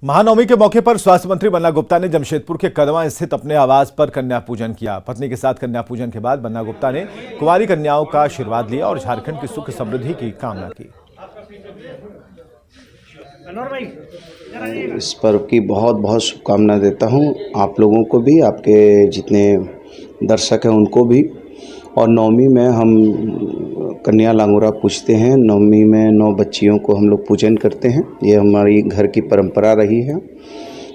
महानवमी के मौके पर स्वास्थ्य मंत्री बन्ना गुप्ता ने जमशेदपुर के कदवा स्थित अपने आवास पर कन्या पूजन किया। पत्नी के साथ कन्या पूजन के बाद बन्ना गुप्ता ने कुंवारी कन्याओं का आशीर्वाद लिया और झारखंड की सुख समृद्धि की कामना की। इस पर्व की बहुत बहुत शुभकामनाएं देता हूं, आप लोगों को भी, आपके जितने दर्शक हैं उनको भी। और नवमी में हम कन्या लांगोरा पूजते हैं। नवमी में 9 बच्चियों को हम लोग पूजन करते हैं। ये हमारी घर की परंपरा रही है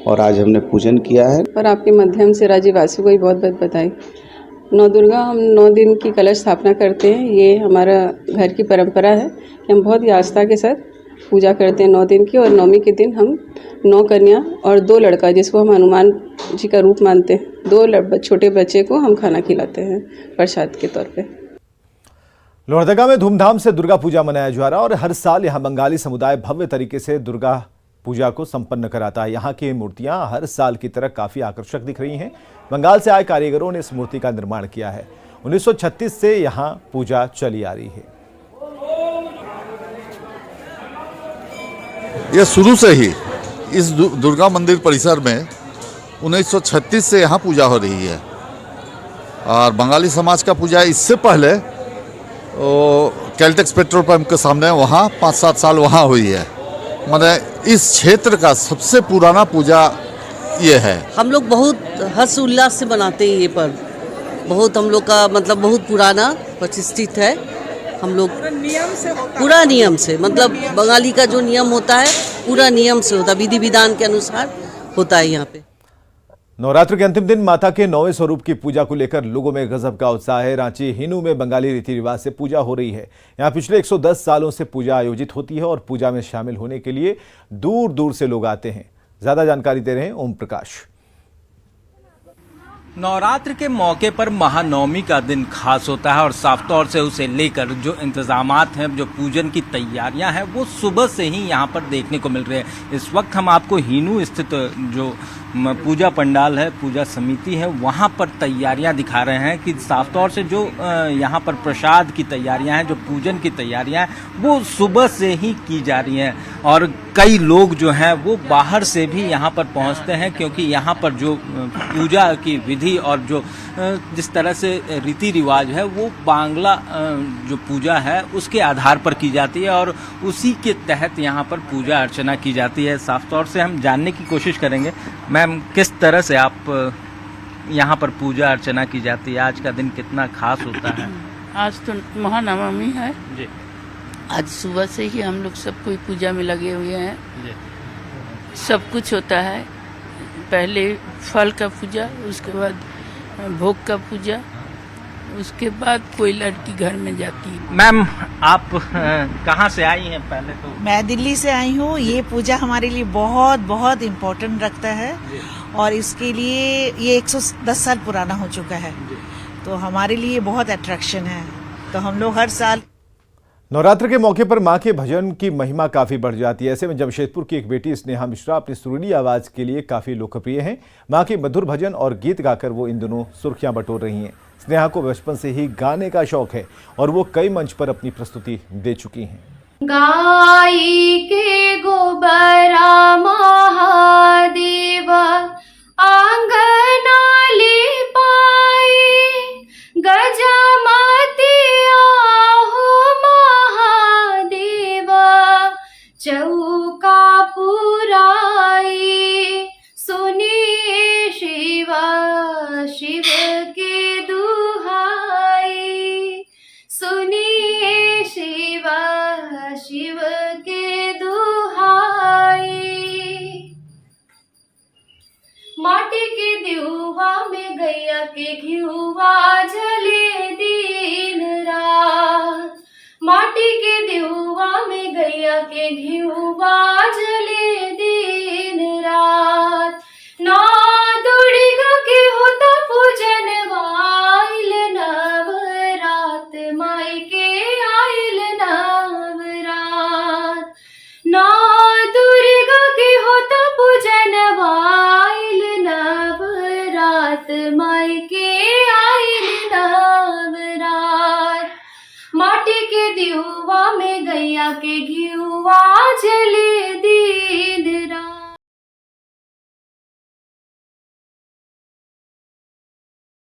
और आज हमने पूजन किया है। और आपके माध्यम से राज्यवासियों को भी बहुत बहुत बधाई। नौ दुर्गा हम 9 दिन की कलश स्थापना करते हैं। ये हमारा घर की परंपरा है कि हम बहुत ही आस्था के साथ पूजा करते हैं 9 दिन की। और नवमी के दिन हम 9 कन्या और 2 लड़का, जिसको हम हनुमान जी का रूप मानते हैं, 2 छोटे बच्चे को हम खाना खिलाते हैं प्रसाद के तौर पे। लोहरदगा में धूमधाम से दुर्गा पूजा मनाया जा रहा है और हर साल यहां बंगाली समुदाय भव्य तरीके से दुर्गा पूजा को संपन्न कराता है। यहाँ की मूर्तियां हर साल की तरह काफी आकर्षक दिख रही हैं। बंगाल से आए कारीगरों ने इस मूर्ति का निर्माण किया है। 1936 से यहाँ पूजा चली आ रही है। ये शुरू से ही इस दुर्गा मंदिर परिसर में 1936 से यहाँ पूजा हो रही है और बंगाली समाज का पूजा इससे पहले कैलटेक्स पेट्रोल पंप के सामने वहाँ 5-7 साल वहाँ हुई है। मतलब इस क्षेत्र का सबसे पुराना पूजा ये है। हम लोग बहुत हर्ष उल्लास से मनाते हैं ये पर्व। बहुत हम लोग का मतलब बहुत पुराना प्रतिष्ठित है। हम लोग पूरा नियम से मतलब बंगाली का जो नियम होता है पूरा नियम से होता है, विधि विधान के अनुसार होता है यहाँ पे। नवरात्र के अंतिम दिन माता के 9वें स्वरूप की पूजा को लेकर लोगों में गजब का उत्साह है। रांची हिनू में बंगाली रीति रिवाज से पूजा हो रही है। यहाँ पिछले 110 सालों से पूजा आयोजित होती है और पूजा में शामिल होने के लिए दूर दूर से लोग आते हैं। ज्यादा जानकारी दे रहे हैं ओम प्रकाश। नवरात्र के मौके पर महानवमी का दिन खास होता है और साफ तौर से उसे लेकर जो इंतजामात हैं, जो पूजन की तैयारियां हैं, वो सुबह से ही यहां पर देखने को मिल रहे हैं। इस वक्त हम आपको हिनू स्थित जो पूजा पंडाल है, पूजा समिति है, वहां पर तैयारियां दिखा रहे हैं कि साफ तौर से जो यहां पर प्रसाद की तैयारियां हैं, जो पूजन की तैयारियां हैं, वो सुबह से ही की जा रही हैं। और कई लोग जो हैं वो बाहर से भी यहाँ पर पहुँचते हैं, क्योंकि यहाँ पर जो पूजा की विधि और जो जिस तरह से रीति रिवाज है वो बांग्ला जो पूजा है उसके आधार पर की जाती है और उसी के तहत यहाँ पर पूजा अर्चना की जाती है। साफ तौर से हम जानने की कोशिश करेंगे, मैम, किस तरह से आप यहाँ पर पूजा अर्चना की जाती है, आज का दिन कितना खास होता है? आज तो महानवमी है जी। आज सुबह से ही हम लोग सब कोई पूजा में लगे हुए हैं जी। सब कुछ होता है। पहले फल का पूजा, उसके बाद भोग का पूजा, उसके बाद कोई लड़की घर में जाती है। मैम, आप कहाँ से आई हैं? पहले तो मैं दिल्ली से आई हूँ। ये पूजा हमारे लिए बहुत बहुत इम्पोर्टेंट रखता है और इसके लिए ये 110 साल पुराना हो चुका है, तो हमारे लिए बहुत अट्रैक्शन है। तो हम लोग हर साल नवरात्र के मौके पर मां के भजन की महिमा काफी बढ़ जाती है। ऐसे में जमशेदपुर की एक बेटी स्नेहा मिश्रा अपनी सुरीली आवाज के लिए काफी लोकप्रिय हैं। मां के मधुर भजन और गीत गाकर वो इन दिनों सुर्खियां बटोर रही हैं। स्नेहा को बचपन से ही गाने का शौक है और वो कई मंच पर अपनी प्रस्तुति दे चुकी हैं। गाई के गोबरा महादेव आंगना ले पाए, गजमती आहो महादेव चौका पुराए, सुनिए शिव शिव के दुहाई, सुनिए शिव शिव के दुहाई। माटी के दिहुआ में गैया के घिहुआ जले दिन रात, माटी के दिहुआ में गैया के घिहुआ जले दिन रात। नौ दुर्गा के होता पूजन आइल नवरात, माई के आइल नवरात। नौ दुर्गा के होता पूजन आइल नवरात, माई के आइल नवरात। माटी के दिहुआ में गैया के घिहुआ जले दिन रात।